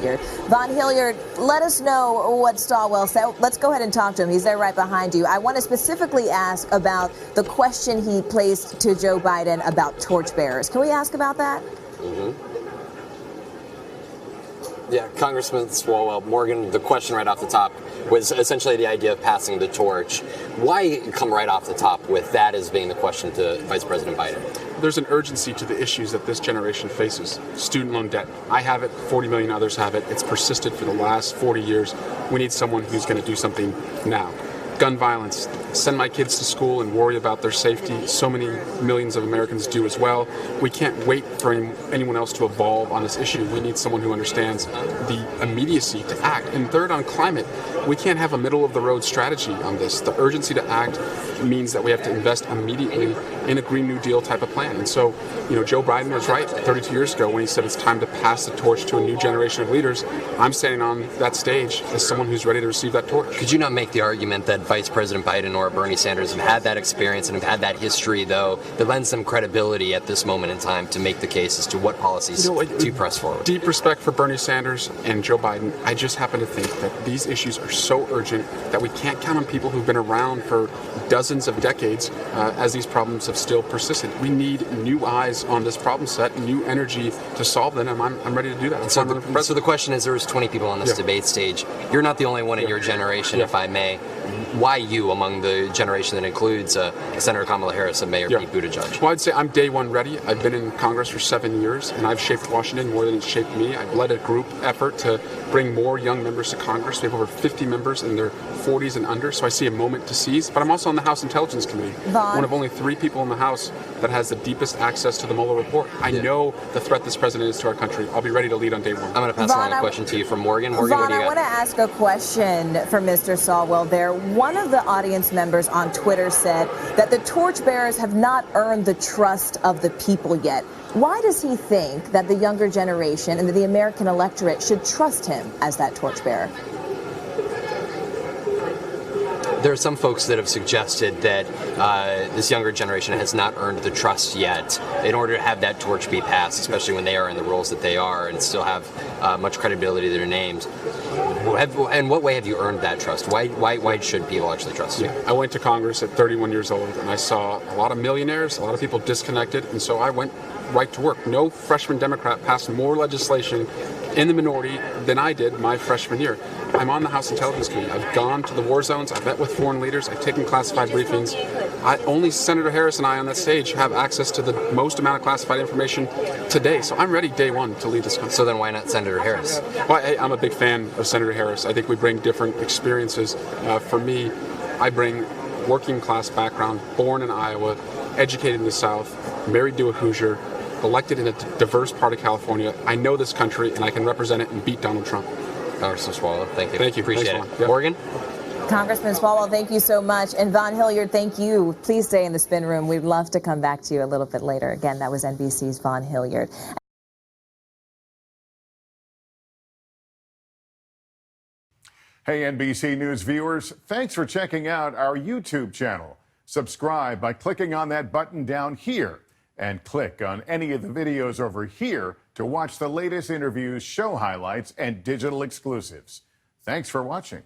Hilliard. Von Hilliard, let us know what Swalwell said. Let's go ahead and talk to him. He's there right behind you. I want to specifically ask about the question he placed to Joe Biden about torchbearers. Can we ask about that? Yeah, Congressman Swalwell, Morgan, the question right off the top was essentially the idea of passing the torch. Why come right off the top with that as being the question to Vice President Biden? There's an urgency to the issues that this generation faces. Student loan debt. I have it, 40 million others have it. It's persisted for the last 40 years. We need someone who's going to do something now. Gun violence. Send my kids to school and worry about their safety. So many millions of Americans do as well. We can't wait for anyone else to evolve on this issue. We need someone who understands the immediacy to act. And third, on climate, we can't have a middle-of-the-road strategy on this. The urgency to act means that we have to invest immediately in a Green New Deal type of plan. And so, Joe Biden was right 32 years ago when he said it's time to pass the torch to a new generation of leaders. I'm standing on that stage as someone who's ready to receive that torch. Could you not make the argument that Vice President Biden or Bernie Sanders have had that experience and have had that history, though, that lends them credibility at this moment in time to make the case as to what policies to press forward? Deep respect for Bernie Sanders and Joe Biden. I just happen to think that these issues are so urgent that we can't count on people who've been around for dozens of decades as these problems have still persisted. We need new eyes on this problem set, new energy to solve them, and I'm ready to do that. So the question is, there's 20 people on this debate stage. You're not the only one in your generation, if I may. Why you among the generation that includes Senator Kamala Harris and Mayor Pete Buttigieg? Well, I'd say I'm day one ready. I've been in Congress for 7 years, and I've shaped Washington more than it's shaped me. I've led a group effort to bring more young members to Congress. We have over 50 members in their 40s and under, so I see a moment to seize. But I'm also on the House Intelligence Committee, one of only 3 people in the House that has the deepest access to the Mueller report. I know the threat this president is to our country. I'll be ready to lead on day one. I'm going to pass along a question to you from Morgan. Morgan, what do you got? I want to ask a question for Mr. Swalwell there. One of the audience members on Twitter said that the torchbearers have not earned the trust of the people yet. Why does he think that the younger generation and the American electorate should trust him as that torchbearer? There are some folks that have suggested that this younger generation has not earned the trust yet in order to have that torch be passed, especially when they are in the roles that they are and still have much credibility to their names. In what way have you earned that trust? Why should people actually trust you? I went to Congress at 31 years old, and I saw a lot of millionaires, a lot of people disconnected, and so I went right to work. No freshman Democrat passed more legislation in the minority than I did my freshman year. I'm on the House Intelligence Committee. I've gone to the war zones. I've met with foreign leaders. I've taken classified briefings. Only Senator Harris and I on that stage have access to the most amount of classified information today. So I'm ready day one to lead this country. So then why not Senator Harris? Well, I'm a big fan of Senator Harris. I think we bring different experiences. For me, I bring working class background, born in Iowa, educated in the South, married to a Hoosier, elected in a diverse part of California. I know this country, and I can represent it and beat Donald Trump. Congressman Swalwell, thank you. Thank you. Appreciate it. Yep. Morgan? Congressman Swalwell, thank you so much. And Von Hilliard, thank you. Please stay in the spin room. We'd love to come back to you a little bit later. Again, that was NBC's Von Hilliard. Hey, NBC News viewers, thanks for checking out our YouTube channel. Subscribe by clicking on that button down here and click on any of the videos over here to watch the latest interviews, show highlights, and digital exclusives. Thanks for watching.